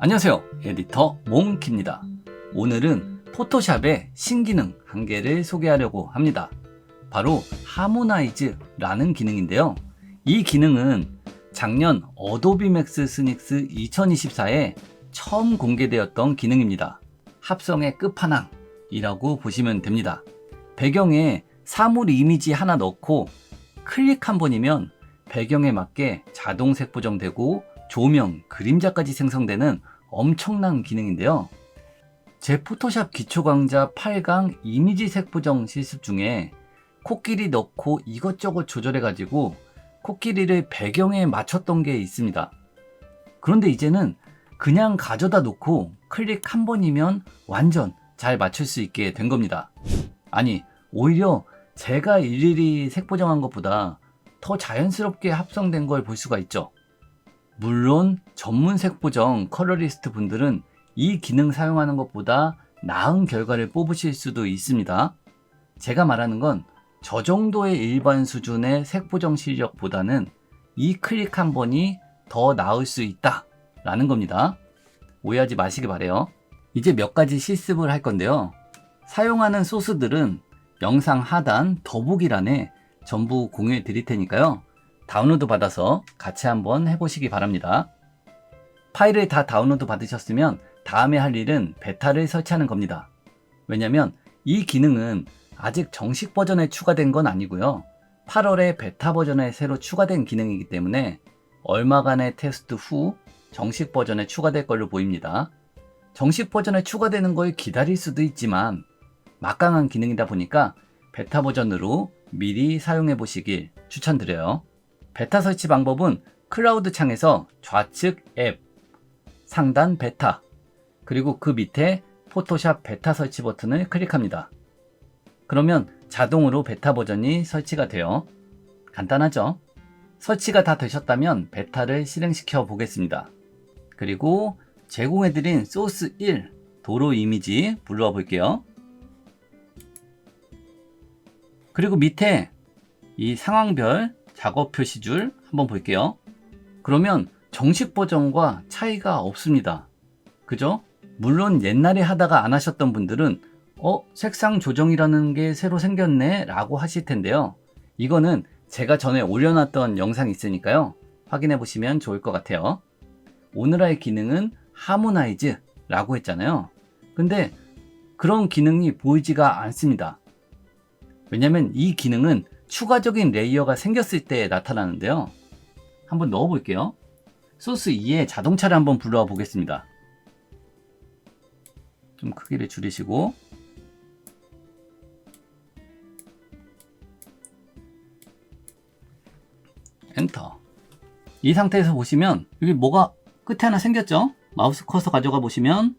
안녕하세요, 에디터 몽키입니다. 오늘은 포토샵의 신기능 한 개를 소개하려고 합니다. 바로 하모나이즈라는 기능인데요. 이 기능은 작년 어도비 맥스 스닉스 2024에 처음 공개되었던 기능입니다. 합성의 끝판왕이라고 보시면 됩니다. 배경에 사물 이미지 하나 넣고 클릭 한 번이면 배경에 맞게 자동 색보정되고 조명, 그림자까지 생성되는 엄청난 기능인데요. 제 포토샵 기초 강좌 8강 이미지 색보정 실습 중에 코끼리 넣고 이것저것 조절해가지고 코끼리를 배경에 맞췄던 게 있습니다. 그런데 이제는 그냥 가져다 놓고 클릭 한 번이면 완전 잘 맞출 수 있게 된 겁니다. 아니, 오히려 제가 일일이 색보정한 것보다 더 자연스럽게 합성된 걸 볼 수가 있죠. 물론 전문 색보정 컬러리스트 분들은 이 기능 사용하는 것보다 나은 결과를 뽑으실 수도 있습니다. 제가 말하는 건 저 정도의 일반 수준의 색보정 실력보다는 이 클릭 한 번이 더 나을 수 있다 라는 겁니다. 오해하지 마시기 바래요. 이제 몇 가지 실습을 할 건데요. 사용하는 소스들은 영상 하단 더보기란에 전부 공유해 드릴 테니까요. 다운로드 받아서 같이 한번 해보시기 바랍니다. 파일을 다 다운로드 받으셨으면 다음에 할 일은 베타를 설치하는 겁니다. 왜냐면 이 기능은 아직 정식 버전에 추가된 건 아니고요. 8월에 베타 버전에 새로 추가된 기능이기 때문에 얼마간의 테스트 후 정식 버전에 추가될 걸로 보입니다. 정식 버전에 추가되는 걸 기다릴 수도 있지만 막강한 기능이다 보니까 베타 버전으로 미리 사용해 보시길 추천드려요. 베타 설치 방법은 클라우드 창에서 좌측 앱, 상단 베타, 그리고 그 밑에 포토샵 베타 설치 버튼을 클릭합니다. 그러면 자동으로 베타 버전이 설치가 돼요. 간단하죠? 설치가 다 되셨다면 베타를 실행시켜 보겠습니다. 그리고 제공해드린 소스 1 도로 이미지 불러와 볼게요. 그리고 밑에 이 상황별 작업 표시줄 한번 볼게요. 그러면 정식 버전과 차이가 없습니다. 그죠? 물론 옛날에 하다가 안 하셨던 분들은 색상 조정이라는 게 새로 생겼네 라고 하실 텐데요. 이거는 제가 전에 올려놨던 영상이 있으니까요. 확인해 보시면 좋을 것 같아요. 오늘 할 기능은 하모나이즈 라고 했잖아요. 근데 그런 기능이 보이지가 않습니다. 왜냐면 이 기능은 추가적인 레이어가 생겼을 때 나타나는데요. 한번 넣어 볼게요. 소스 2에 자동차를 한번 불러와 보겠습니다. 좀 크기를 줄이시고, 엔터. 이 상태에서 보시면 여기 뭐가 끝에 하나 생겼죠? 마우스 커서 가져가 보시면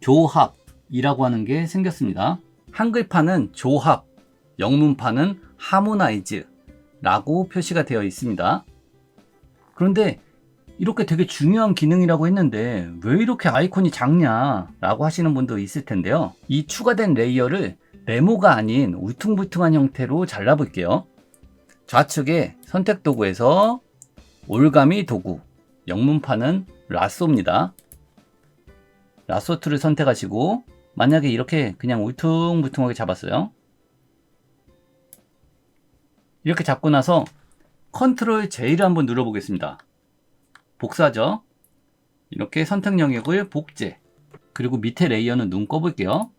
조합이라고 하는 게 생겼습니다. 한글판은 조합, 영문판은 하모나이즈 라고 표시가 되어 있습니다. 그런데 이렇게 되게 중요한 기능이라고 했는데 왜 이렇게 아이콘이 작냐 라고 하시는 분도 있을 텐데요. 이 추가된 레이어를 네모가 아닌 울퉁불퉁한 형태로 잘라 볼게요. 좌측에 선택 도구에서 올가미 도구, 영문판은 라쏘입니다. 라쏘 툴을 선택하시고 만약에 이렇게 그냥 울퉁불퉁하게 잡았어요. 이렇게 잡고 나서 컨트롤 J를 한번 눌러 보겠습니다. 복사죠. 이렇게 선택 영역을 복제, 그리고 밑에 레이어는 눈 꺼볼게요.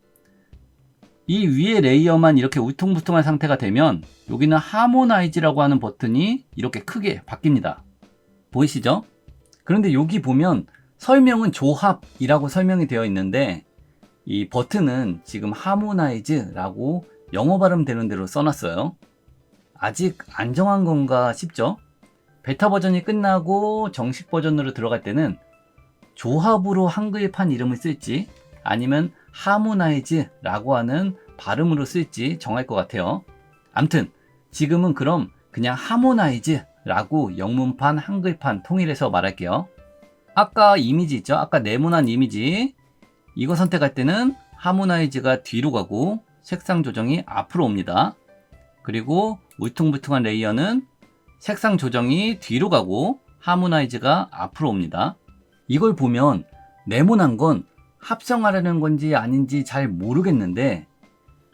이 위에 레이어만 이렇게 울퉁불퉁한 상태가 되면 여기는 하모나이즈라고 하는 버튼이 이렇게 크게 바뀝니다. 보이시죠? 그런데 여기 보면 설명은 조합이라고 설명이 되어 있는데 이 버튼은 지금 하모나이즈라고 영어 발음 되는 대로 써놨어요. 아직 안 정한 건가 싶죠? 베타 버전이 끝나고 정식 버전으로 들어갈 때는 조합으로 한글판 이름을 쓸지 아니면 하모나이즈라고 하는 발음으로 쓸지 정할 것 같아요. 암튼 지금은 그럼 그냥 하모나이즈라고 영문판 한글판 통일해서 말할게요. 아까 이미지 있죠? 아까 네모난 이미지, 이거 선택할 때는 하모나이즈가 뒤로 가고 색상 조정이 앞으로 옵니다. 그리고 울퉁불퉁한 레이어는 색상 조정이 뒤로 가고 하모나이즈가 앞으로 옵니다. 이걸 보면 네모난 건 합성하려는 건지 아닌지 잘 모르겠는데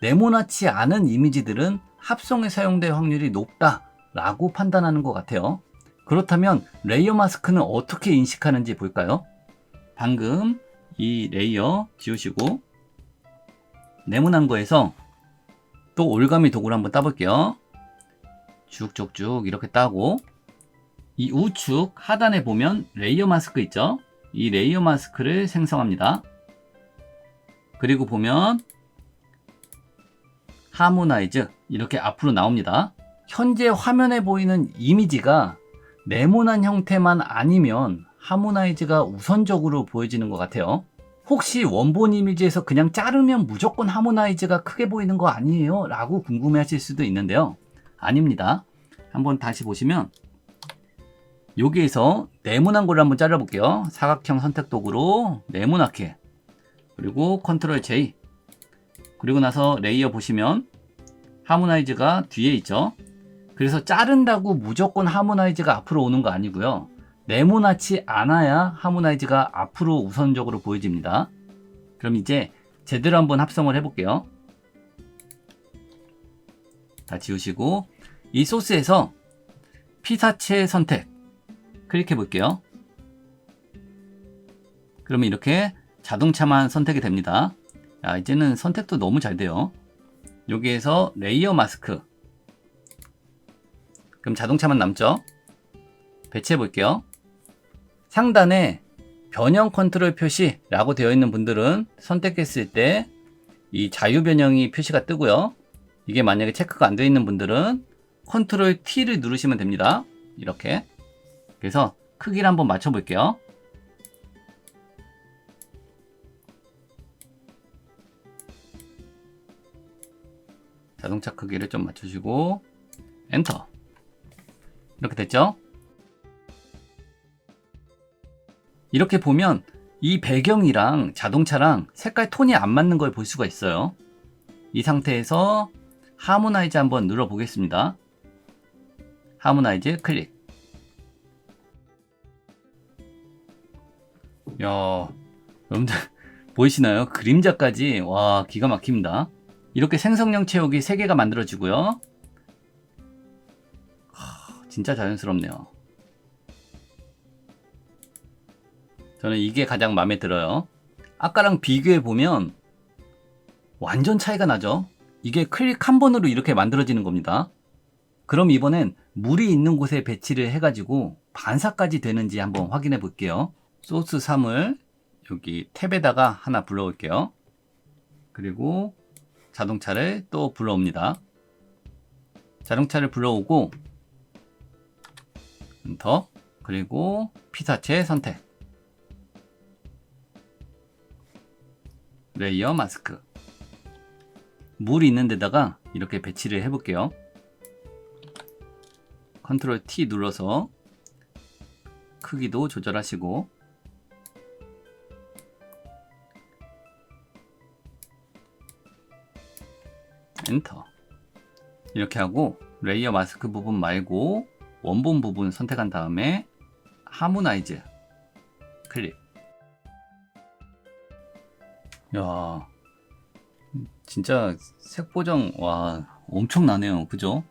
네모나지 않은 이미지들은 합성에 사용될 확률이 높다라고 판단하는 것 같아요. 그렇다면 레이어 마스크는 어떻게 인식하는지 볼까요? 방금 이 레이어 지우시고 네모난 거에서 또 올가미 도구를 한번 따볼게요. 쭉쭉쭉 이렇게 따고 이 우측 하단에 보면 레이어 마스크 있죠? 이 레이어 마스크를 생성합니다. 그리고 보면 하모나이즈 이렇게 앞으로 나옵니다. 현재 화면에 보이는 이미지가 네모난 형태만 아니면 하모나이즈가 우선적으로 보여지는 것 같아요. 혹시 원본 이미지에서 그냥 자르면 무조건 하모나이즈가 크게 보이는 거 아니에요? 라고 궁금해 하실 수도 있는데요. 아닙니다. 한번 다시 보시면 여기에서 네모난 걸 한번 잘라 볼게요. 사각형 선택 도구로 네모나게, 그리고 컨트롤 J, 그리고 나서 레이어 보시면 하모나이즈가 뒤에 있죠. 그래서 자른다고 무조건 하모나이즈가 앞으로 오는 거 아니고요. 네모나지 않아야 하모나이즈가 앞으로 우선적으로 보여집니다. 그럼 이제 제대로 한번 합성을 해볼게요. 다 지우시고 이 소스에서 피사체 선택 클릭해 볼게요. 그러면 이렇게 자동차만 선택이 됩니다. 야, 이제는 선택도 너무 잘 돼요. 여기에서 레이어 마스크, 그럼 자동차만 남죠. 배치해 볼게요. 상단에 변형 컨트롤 표시라고 되어 있는 분들은 선택했을 때 이 자유 변형이 표시가 뜨고요. 이게 만약에 체크가 안 되어 있는 분들은 컨트롤 T를 누르시면 됩니다. 이렇게. 그래서 크기를 한번 맞춰 볼게요. 자동차 크기를 좀 맞추시고 엔터. 이렇게 됐죠? 이렇게 보면 이 배경이랑 자동차랑 색깔 톤이 안 맞는 걸 볼 수가 있어요. 이 상태에서 하모나이즈 한번 눌러 보겠습니다. 하모나이즈 클릭. 야, 여러분들 보이시나요? 그림자까지 와, 기가 막힙니다. 이렇게 생성형 채우기 3개가 만들어지고요. 진짜 자연스럽네요. 저는 이게 가장 마음에 들어요. 아까랑 비교해 보면 완전 차이가 나죠. 이게 클릭 한 번으로 이렇게 만들어지는 겁니다. 그럼 이번엔 물이 있는 곳에 배치를 해가지고 반사까지 되는지 한번 확인해 볼게요. 소스 3을 여기 탭에다가 하나 불러올게요. 그리고 자동차를 또 불러옵니다. 자동차를 불러오고 엔터, 그리고 피사체 선택, 레이어 마스크, 물이 있는 데다가 이렇게 배치를 해볼게요. 컨트롤 T 눌러서 크기도 조절하시고 엔터. 이렇게 하고 레이어 마스크 부분 말고 원본 부분 선택한 다음에 하모나이즈 클릭. 야, 진짜 색 보정 와 엄청나네요. 그죠?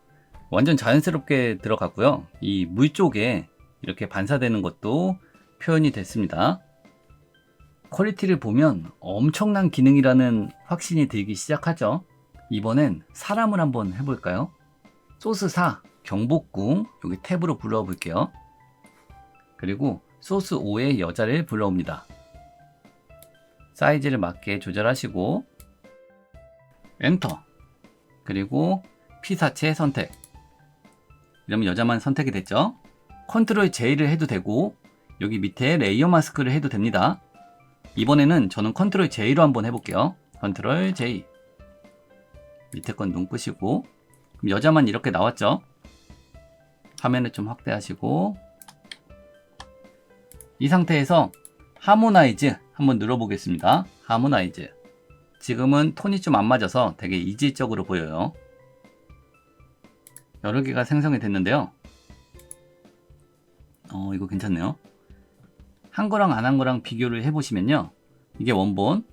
완전 자연스럽게 들어갔고요. 이 물 쪽에 이렇게 반사되는 것도 표현이 됐습니다. 퀄리티를 보면 엄청난 기능이라는 확신이 들기 시작하죠. 이번엔 사람을 한번 해볼까요? 소스 4 경복궁 여기 탭으로 불러와 볼게요. 그리고 소스 5의 여자를 불러옵니다. 사이즈를 맞게 조절하시고 엔터. 그리고 피사체 선택. 이러면 여자만 선택이 됐죠. 컨트롤 J를 해도 되고 여기 밑에 레이어 마스크를 해도 됩니다. 이번에는 저는 컨트롤 J로 한번 해볼게요. 컨트롤 J. 밑에 건 눈 끄시고 그럼 여자만 이렇게 나왔죠. 화면을 좀 확대하시고 이 상태에서 하모나이즈 한번 눌러보겠습니다. 하모나이즈. 지금은 톤이 좀 안 맞아서 되게 이질적으로 보여요. 여러 개가 생성이 됐는데요. 이거 괜찮네요. 한 거랑 안 한 거랑 비교를 해보시면요. 이게 원본,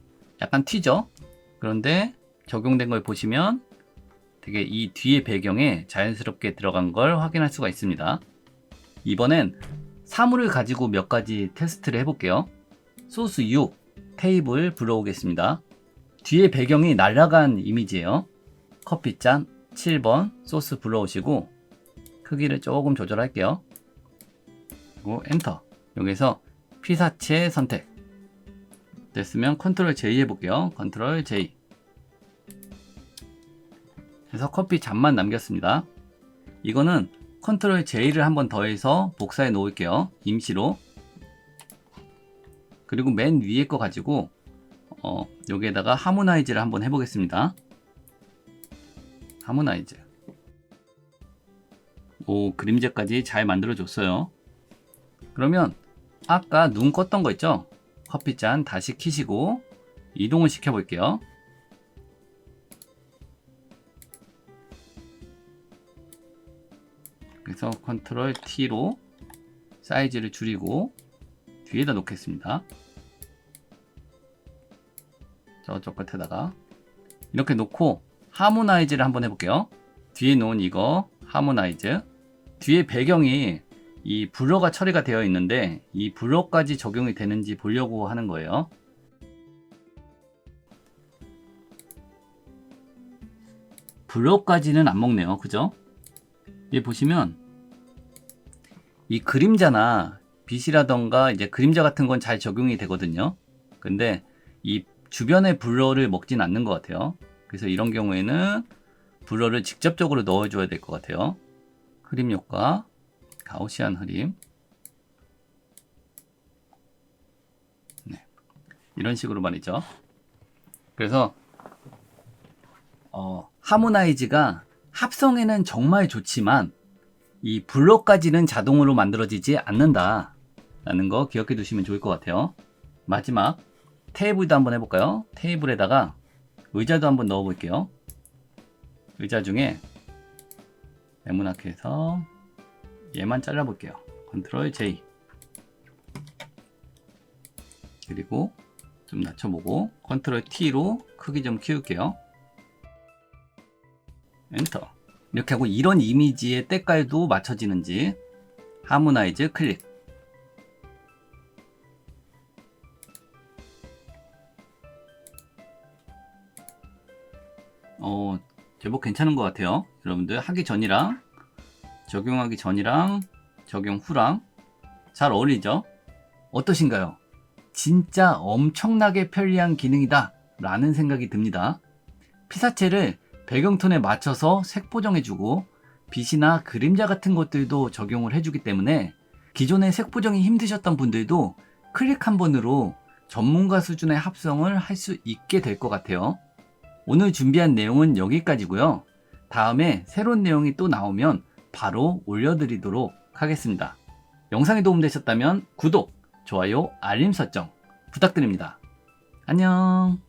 약간 튀죠? 그런데 적용된 걸 보시면 되게 이 뒤에 배경에 자연스럽게 들어간 걸 확인할 수가 있습니다. 이번엔 사물을 가지고 몇 가지 테스트를 해볼게요. 소스 6, 테이블 불러오겠습니다. 뒤에 배경이 날아간 이미지예요. 커피잔 7번 소스 불러오시고 크기를 조금 조절할게요. 그리고 엔터. 여기서 피사체 선택. 됐으면 컨트롤 J 해볼게요. 컨트롤 J. 그래서 커피 잔만 남겼습니다. 이거는 컨트롤 J를 한번 더해서 복사해 놓을게요. 임시로. 그리고 맨 위에 거 가지고 여기에다가 하모나이즈를 한번 해보겠습니다. 하모나이즈. 오, 그림자까지 잘 만들어줬어요. 그러면 아까 눈 껐던 거 있죠? 커피잔 다시 켜시고 이동을 시켜볼게요. 그래서 컨트롤 T로 사이즈를 줄이고 뒤에다 놓겠습니다. 저쪽 끝에다가 이렇게 놓고 하모나이즈를 한번 해볼게요. 뒤에 놓은 이거 하모나이즈. 뒤에 배경이 이 블러가 처리가 되어 있는데 이 블러까지 적용이 되는지 보려고 하는 거예요. 블러까지는 안 먹네요. 그죠? 여기 보시면 이 그림자나 빛이라던가 이제 그림자 같은 건 잘 적용이 되거든요. 근데 이 주변의 블러를 먹진 않는 것 같아요. 그래서 이런 경우에는 블러를 직접적으로 넣어줘야 될 것 같아요. 흐림 효과, 가우시안 흐림. 네. 이런 식으로 말이죠. 그래서 하모나이즈가 합성에는 정말 좋지만 이 블럭까지는 자동으로 만들어지지 않는다 라는 거 기억해 두시면 좋을 것 같아요. 마지막 테이블도 한번 해볼까요? 테이블에다가 의자도 한번 넣어 볼게요. 의자 중에 네모나게해서 얘만 잘라 볼게요. 컨트롤 J. 그리고 좀 낮춰보고 컨트롤 T로 크기 좀 키울게요. 엔터. 이렇게 하고 이런 이미지의 때깔도 맞춰지는지 하모나이즈 클릭. 제법 괜찮은 것 같아요. 여러분들 하기 전이랑 적용하기 전이랑 적용 후랑 잘 어울리죠? 어떠신가요? 진짜 엄청나게 편리한 기능이다 라는 생각이 듭니다. 피사체를 배경톤에 맞춰서 색 보정해주고 빛이나 그림자 같은 것들도 적용을 해주기 때문에 기존에 색 보정이 힘드셨던 분들도 클릭 한 번으로 전문가 수준의 합성을 할 수 있게 될 것 같아요. 오늘 준비한 내용은 여기까지고요. 다음에 새로운 내용이 또 나오면 바로 올려드리도록 하겠습니다. 영상이 도움되셨다면 구독, 좋아요, 알림 설정 부탁드립니다. 안녕.